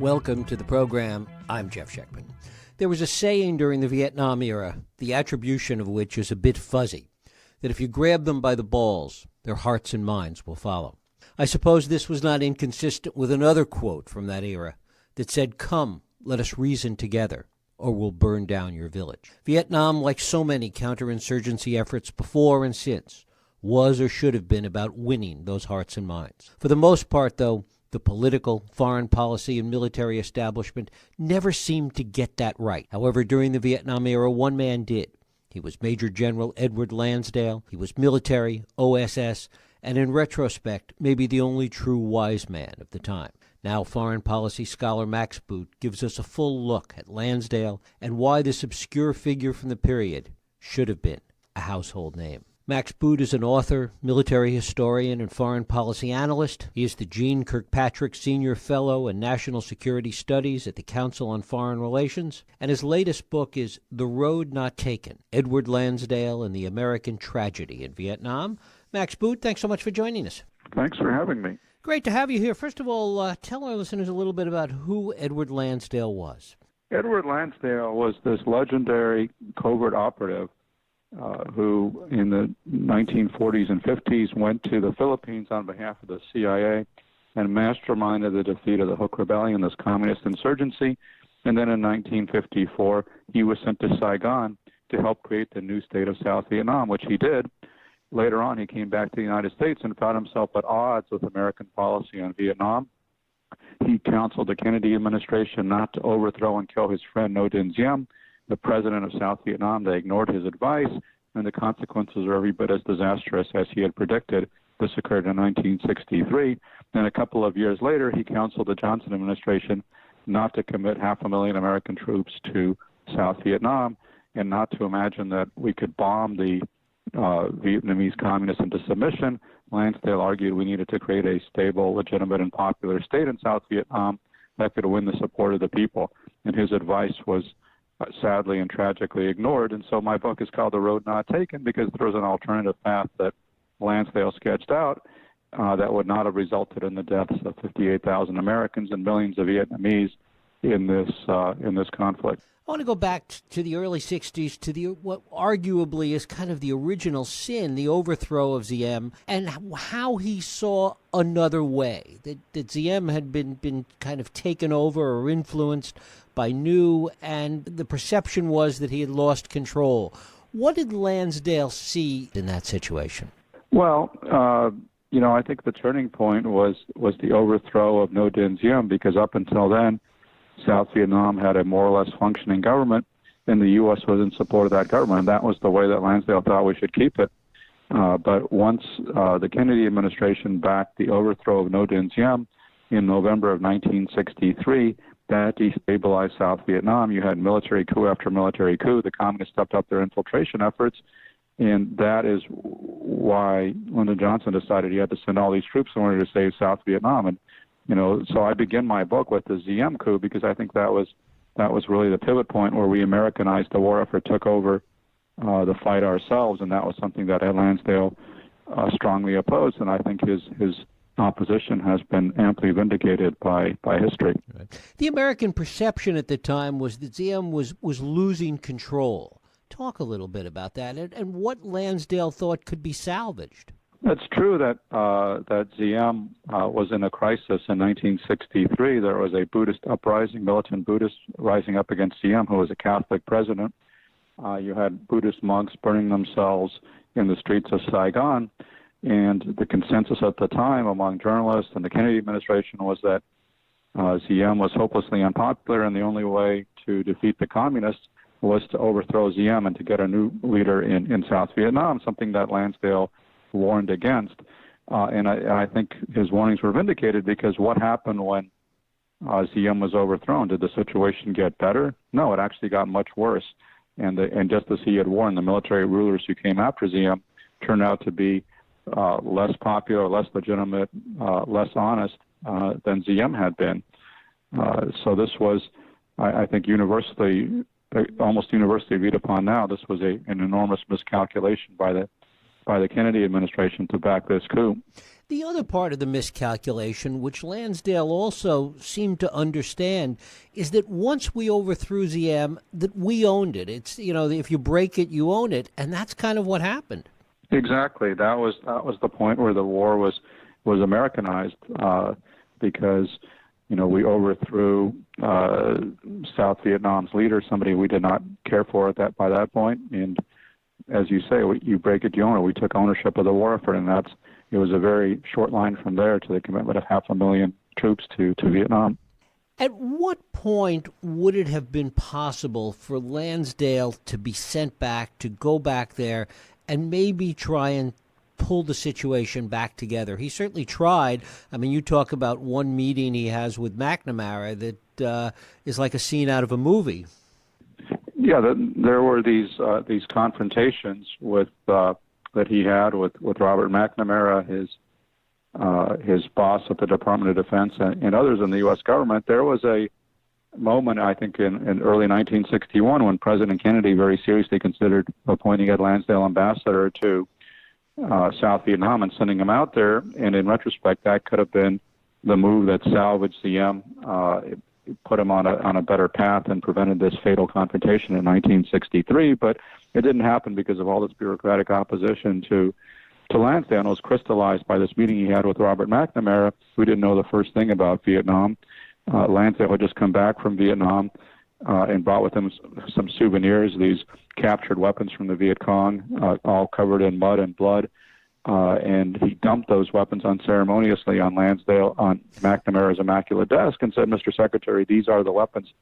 Welcome to the program. I'm Jeff Schechtman. There was a saying during the Vietnam era, the attribution of which is a bit fuzzy, that if you grab them by the balls, their hearts and minds will follow. I suppose this was not inconsistent with another quote from that era that said, "Come, let us reason together, or we'll burn down your village." Vietnam, like so many counterinsurgency efforts before and since, was or should have been about winning those hearts and minds. For the most part, though, the political, foreign policy, and military establishment never seemed to get that right. However, during the Vietnam era, one man did. He was Major General Edward Lansdale. He was military, OSS, and in retrospect, maybe the only true wise man of the time. Now, foreign policy scholar Max Boot gives us a full look at Lansdale and why this obscure figure from the period should have been a household name. Max Boot is an author, military historian, and foreign policy analyst. He is the Jeane Kirkpatrick Senior Fellow in National Security Studies at the Council on Foreign Relations. And his latest book is The Road Not Taken, Edward Lansdale and the American Tragedy in Vietnam. Max Boot, thanks so much for joining us. Thanks for having me. Great to have you here. First of all, tell our listeners a little bit about who Edward Lansdale was. Edward Lansdale was this legendary covert operative who in the 1940s and 50s went to the Philippines on behalf of the CIA and masterminded the defeat of the Hook Rebellion, this communist insurgency. And then in 1954, he was sent to Saigon to help create the new state of South Vietnam, which he did. Later on, he came back to the United States and found himself at odds with American policy on Vietnam. He counseled the Kennedy administration not to overthrow and kill his friend Ngo Dinh Diem, the president of South Vietnam. They ignored his advice, and the consequences are every bit as disastrous as he had predicted. This occurred in 1963. Then a couple of years later, he counseled the Johnson administration not to commit 500,000 American troops to South Vietnam and not to imagine that we could bomb the Vietnamese communists into submission. Lansdale argued we needed to create a stable, legitimate, and popular state in South Vietnam that could win the support of the people. And his advice was sadly and tragically ignored. And so my book is called The Road Not Taken because there was an alternative path that Lansdale sketched out that would not have resulted in the deaths of 58,000 Americans and millions of Vietnamese in this conflict. I want to go back to the early 60s, to what arguably is kind of the original sin, the overthrow of Diem, and how he saw another way, that Diem had been kind of taken over or influenced by New, and the perception was that he had lost control. What did Lansdale see in that situation? Well, I think the turning point was the overthrow of Ngo Dinh Diem, because up until then, South Vietnam had a more or less functioning government, and the U.S. was in support of that government. And that was the way that Lansdale thought we should keep it. But once the Kennedy administration backed the overthrow of Ngo Dinh Diem in November of 1963, that destabilized South Vietnam. You had military coup after military coup. The communists stepped up their infiltration efforts, and that is why Lyndon Johnson decided he had to send all these troops in order to save South Vietnam. And so I begin my book with the Diem coup because I think that was really the pivot point where we Americanized the war effort, took over the fight ourselves, and that was something that Lansdale strongly opposed. And I think his opposition has been amply vindicated by history. Right. The American perception at the time was that Diem was losing control. Talk a little bit about that and what Lansdale thought could be salvaged. It's true that Diem was in a crisis in 1963. There was a Buddhist uprising, militant Buddhists rising up against Diem, who was a Catholic president. You had Buddhist monks burning themselves in the streets of Saigon. And the consensus at the time among journalists and the Kennedy administration was that Diem was hopelessly unpopular, and the only way to defeat the communists was to overthrow Diem and to get a new leader in South Vietnam, something that Lansdale warned against. And I think his warnings were vindicated, because what happened when Diem was overthrown? Did the situation get better? No, it actually got much worse. And just as he had warned, the military rulers who came after Diem turned out to be less popular, less legitimate, less honest than Diem had been. So this was, I think, almost universally agreed upon now. This was an enormous miscalculation by the by the Kennedy administration to back this coup. The other part of the miscalculation, which Lansdale also seemed to understand, is that once we overthrew Ziem, that we owned it. It's, if you break it, you own it, and that's kind of what happened. Exactly. That was the point where the war was Americanized, because we overthrew South Vietnam's leader, somebody we did not care for by that point, and as you say, you break it, you own it. We took ownership of the war effort, and it was a very short line from there to the commitment of 500,000 troops to Vietnam. At what point would it have been possible for Lansdale to be sent back, to go back there, and maybe try and pull the situation back together? He certainly tried. I mean, you talk about one meeting he has with McNamara that is like a scene out of a movie. Yeah, there were these confrontations that he had with Robert McNamara, his boss at the Department of Defense, and others in the U.S. government. There was a moment, I think, in early 1961 when President Kennedy very seriously considered appointing Ed Lansdale ambassador to South Vietnam and sending him out there. And in retrospect, that could have been the move that salvaged Ziem, put him on a better path and prevented this fatal confrontation in 1963. But it didn't happen because of all this bureaucratic opposition to Lansdale. And it was crystallized by this meeting he had with Robert McNamara, who didn't know the first thing about Vietnam. Lansdale had just come back from Vietnam and brought with him some souvenirs, these captured weapons from the Viet Cong, all covered in mud and blood. And he dumped those weapons unceremoniously on McNamara's immaculate desk and said, "Mr. Secretary, these are the weapons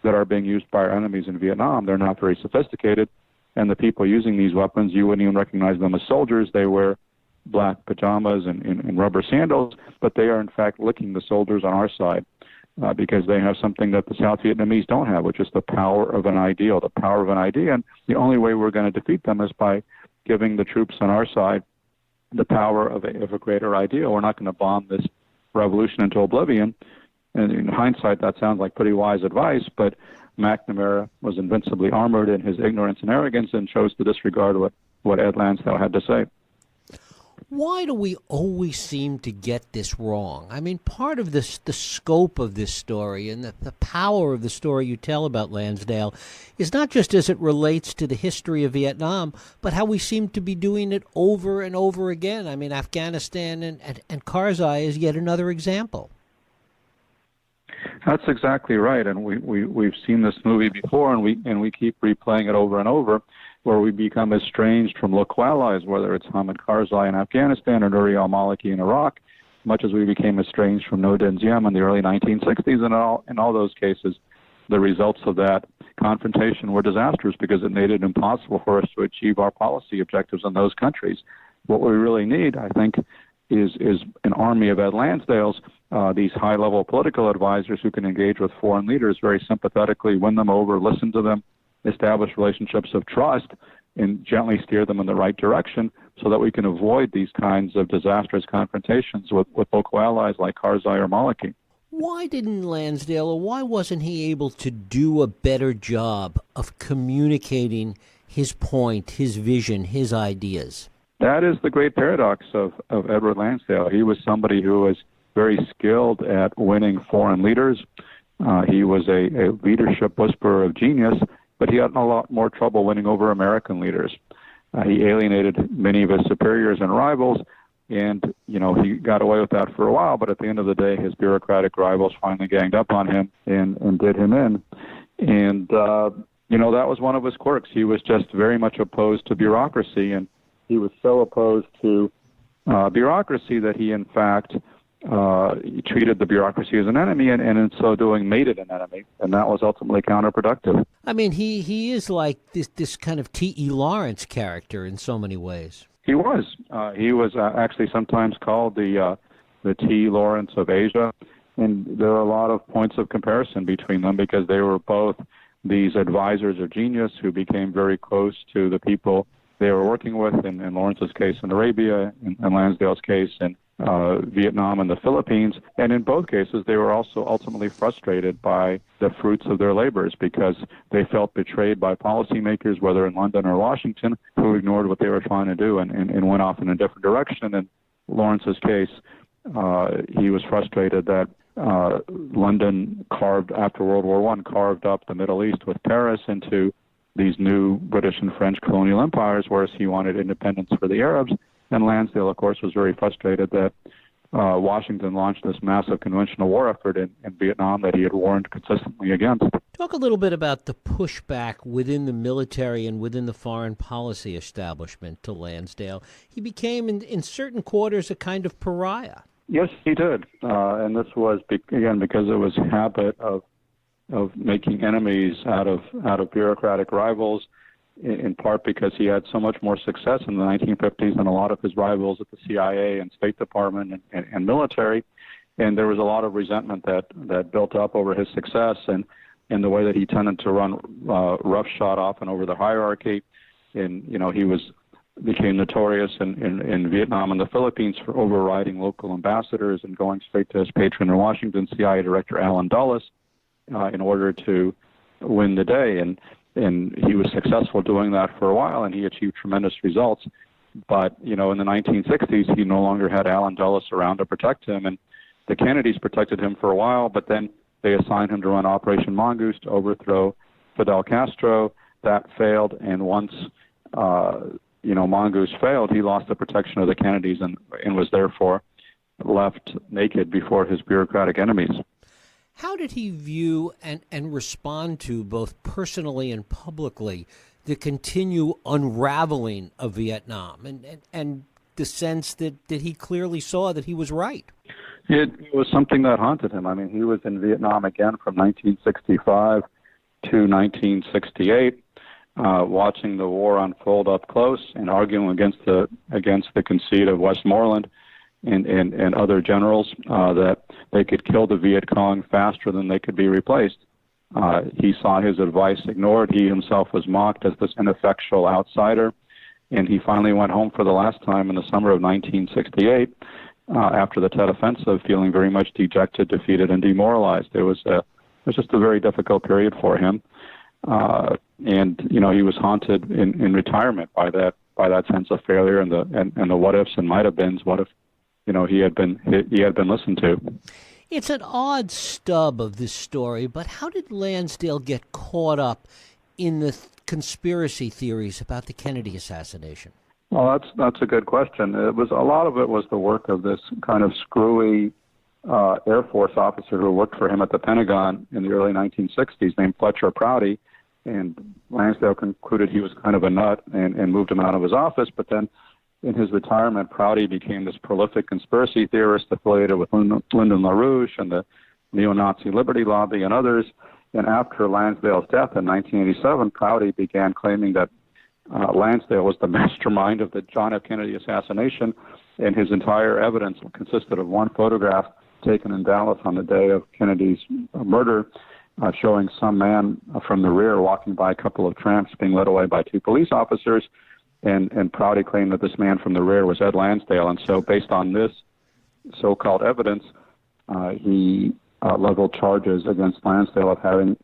that are being used by our enemies in Vietnam. They're not very sophisticated. And the people using these weapons, you wouldn't even recognize them as soldiers. They wear black pajamas and rubber sandals, but they are, in fact, licking the soldiers on our side because they have something that the South Vietnamese don't have, which is the power of an ideal, the power of an idea. And the only way we're going to defeat them is by giving the troops on our side the power of a greater ideal. We're not going to bomb this revolution into oblivion." And in hindsight, that sounds like pretty wise advice, but McNamara was invincibly armored in his ignorance and arrogance and chose to disregard what Ed Lansdale had to say. Why do we always seem to get this wrong? I mean, part of the scope of this story and the power of the story you tell about Lansdale is not just as it relates to the history of Vietnam, but how we seem to be doing it over and over again. I mean, Afghanistan and Karzai is yet another example. That's exactly right, and we've seen this movie before, and we keep replaying it over and over, where we become estranged from local allies, whether it's Hamid Karzai in Afghanistan or Nuri al-Maliki in Iraq, much as we became estranged from No Dinh Diem in the early 1960s. And in all those cases, the results of that confrontation were disastrous because it made it impossible for us to achieve our policy objectives in those countries. What we really need, I think, is an army of Ed Lansdales, these high-level political advisors who can engage with foreign leaders very sympathetically, win them over, listen to them, establish relationships of trust, and gently steer them in the right direction so that we can avoid these kinds of disastrous confrontations with local allies like Karzai or Maliki. Why didn't Lansdale, or why wasn't he able to do a better job of communicating his point, his vision, his ideas? That is the great paradox of Edward Lansdale. He was somebody who was very skilled at winning foreign leaders. He was a leadership whisperer of genius, but he had a lot more trouble winning over American leaders. He alienated many of his superiors and rivals, and he got away with that for a while, but at the end of the day, his bureaucratic rivals finally ganged up on him and did him in. And, that was one of his quirks. He was just very much opposed to bureaucracy, and he was so opposed to bureaucracy that he, in fact, he treated the bureaucracy as an enemy, and in so doing made it an enemy, and that was ultimately counterproductive. I mean, he is like this kind of T.E. Lawrence character in so many ways. He was. He was actually sometimes called the T. Lawrence of Asia, and there are a lot of points of comparison between them because they were both these advisors of genius who became very close to the people they were working with, in Lawrence's case in Arabia, in Lansdale's case Vietnam and the Philippines. And in both cases, they were also ultimately frustrated by the fruits of their labors because they felt betrayed by policymakers, whether in London or Washington, who ignored what they were trying to do and went off in a different direction. In Lawrence's case, he was frustrated that London after World War I, carved up the Middle East with Paris into these new British and French colonial empires, whereas he wanted independence for the Arabs. And Lansdale, of course, was very frustrated that Washington launched this massive conventional war effort in Vietnam that he had warned consistently against. Talk a little bit about the pushback within the military and within the foreign policy establishment to Lansdale. He became, in certain quarters, a kind of pariah. Yes, he did. And this was, again, because it was a habit of making enemies out of bureaucratic rivals, in part because he had so much more success in the 1950s than a lot of his rivals at the CIA and State Department and military. And there was a lot of resentment that built up over his success and the way that he tended to run roughshod often over the hierarchy. And, he became notorious in Vietnam and the Philippines for overriding local ambassadors and going straight to his patron in Washington, CIA Director Allen Dulles, in order to win the day. And he was successful doing that for a while, and he achieved tremendous results. But, in the 1960s, he no longer had Allen Dulles around to protect him, and the Kennedys protected him for a while, but then they assigned him to run Operation Mongoose to overthrow Fidel Castro. That failed, and once, Mongoose failed, he lost the protection of the Kennedys and was therefore left naked before his bureaucratic enemies. How did he view and respond to, both personally and publicly, the continued unraveling of Vietnam and the sense that he clearly saw that he was right? It was something that haunted him. I mean, he was in Vietnam again from 1965 to 1968, watching the war unfold up close and arguing against the conceit of Westmoreland and other generals that they could kill the Viet Cong faster than they could be replaced. He saw his advice ignored. He himself was mocked as this ineffectual outsider, and he finally went home for the last time in the summer of 1968 after the Tet Offensive, feeling very much dejected, defeated, and demoralized. It was just a very difficult period for him, and he was haunted in retirement by that sense of failure and the what ifs and might have beens. What if he had been listened to? It's an odd stub of this story, but how did Lansdale get caught up in the conspiracy theories about the Kennedy assassination? Well, that's a good question. A lot of it was the work of this kind of screwy Air Force officer who worked for him at the Pentagon in the early 1960s named Fletcher Prouty, and Lansdale concluded he was kind of a nut and moved him out of his office, but then in his retirement, Prouty became this prolific conspiracy theorist affiliated with Lyndon LaRouche and the neo-Nazi Liberty Lobby and others. And after Lansdale's death in 1987, Prouty began claiming that Lansdale was the mastermind of the John F. Kennedy assassination, and his entire evidence consisted of one photograph taken in Dallas on the day of Kennedy's murder, showing some man from the rear walking by a couple of tramps being led away by two police officers. And Prouty claimed that this man from the rear was Ed Lansdale. And so based on this so-called evidence, he leveled charges against Lansdale of having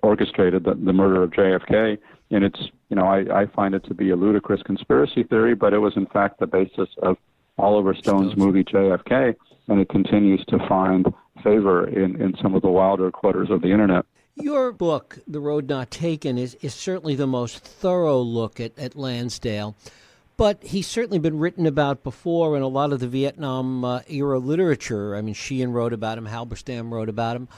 orchestrated the murder of JFK. And it's, I find it to be a ludicrous conspiracy theory, but it was in fact the basis of Oliver Stone's movie JFK, and it continues to find favor in some of the wilder quarters of the internet. Your book, The Road Not Taken, is certainly the most thorough look at Lansdale, but he's certainly been written about before in a lot of the Vietnam-era literature. I mean, Sheehan wrote about him, Halberstam wrote about him.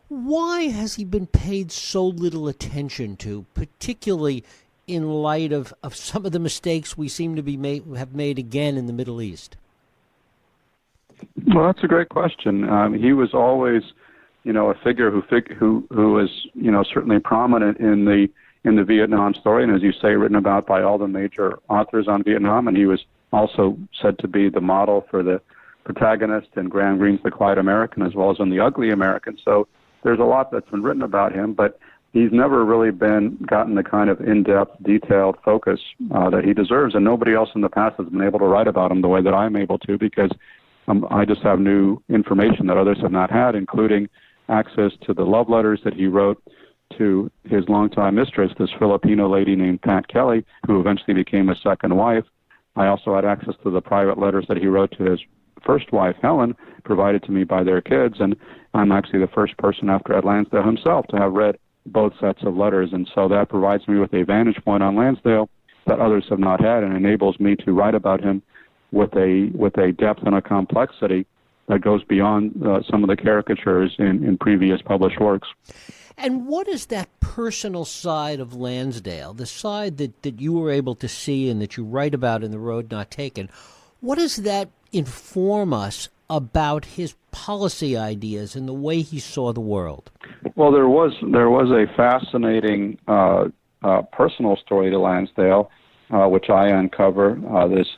Why has he been paid so little attention to, particularly in light of some of the mistakes we seem to have made again in the Middle East? Well, that's a great question. He was always a figure who was, certainly prominent in the Vietnam story, and as you say, written about by all the major authors on Vietnam. And he was also said to be the model for the protagonist in Graham Greene's The Quiet American, as well as in The Ugly American. So there's a lot that's been written about him, but he's never really gotten the kind of in-depth, detailed focus that he deserves, and nobody else in the past has been able to write about him the way that I'm able to, because I just have new information that others have not had, including access to the love letters that he wrote to his longtime mistress, this Filipino lady named Pat Kelly, who eventually became his second wife. I also had access to the private letters that he wrote to his first wife, Helen, provided to me by their kids, and I'm actually the first person after Ed Lansdale himself to have read both sets of letters, and so that provides me with a vantage point on Lansdale that others have not had, and enables me to write about him with a depth and a complexity that goes beyond some of the caricatures in previous published works. And what is that personal side of Lansdale, the side that you were able to see and that you write about in The Road Not Taken? What does that inform us about his policy ideas and the way he saw the world? Well, there was a fascinating personal story to Lansdale, which I uncover, this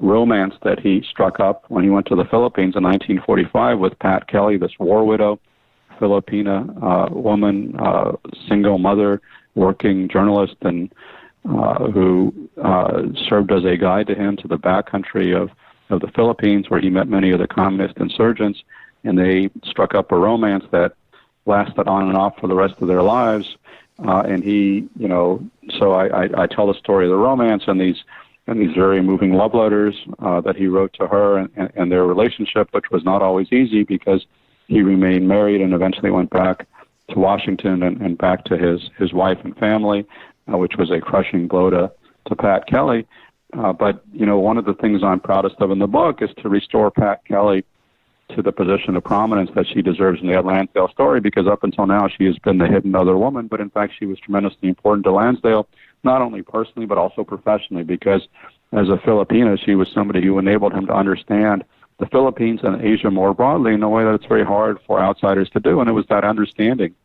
romance that he struck up when he went to the Philippines in 1945 with Pat Kelly, this war widow, Filipina woman, single mother, working journalist, and who served as a guide to him to the backcountry of the Philippines, where he met many of the communist insurgents, and they struck up a romance that lasted on and off for the rest of their lives. And he, so I tell the story of the romance and these very moving love letters that he wrote to her, and their relationship, which was not always easy because he remained married and eventually went back to Washington and back to his wife and family, which was a crushing blow to Pat Kelly. But one of the things I'm proudest of in the book is to restore Pat Kelly to the position of prominence that she deserves in the Ed Lansdale story, because up until now she has been the hidden other woman, but in fact she was tremendously important to Lansdale, not only personally but also professionally, because as a Filipina she was somebody who enabled him to understand the Philippines and Asia more broadly in a way that it's very hard for outsiders to do, and it was that understanding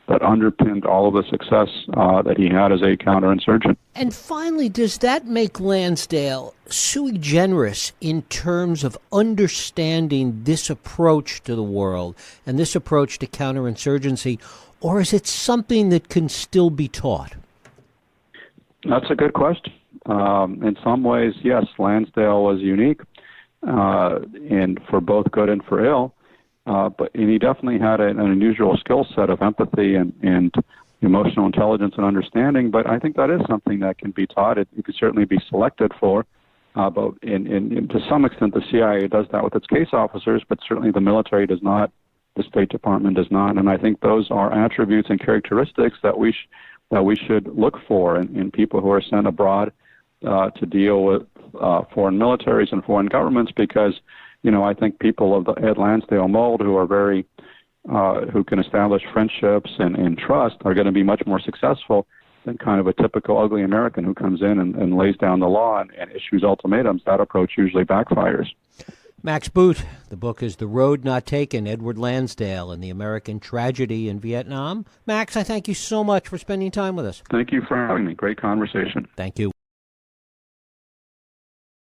that underpinned all of the success that he had as a counterinsurgent. And finally, does that make Lansdale sui generis in terms of understanding this approach to the world and this approach to counterinsurgency, or is it something that can still be taught? That's a good question. In some ways, yes, Lansdale was unique, and for both good and for ill. But he definitely had an unusual skill set of empathy and emotional intelligence and understanding. But I think that is something that can be taught. It could certainly be selected for. But to some extent, the CIA does that with its case officers, but certainly the military does not. The State Department does not. And I think those are attributes and characteristics that we should look for in people who are sent abroad to deal with foreign militaries and foreign governments, because I think people of the Ed Lansdale mold who are who can establish friendships and trust are going to be much more successful than kind of a typical ugly American who comes in and lays down the law and issues ultimatums. That approach usually backfires. Max Boot, the book is The Road Not Taken, Edward Lansdale and the American Tragedy in Vietnam. Max, I thank you so much for spending time with us. Thank you for having me. Great conversation. Thank you.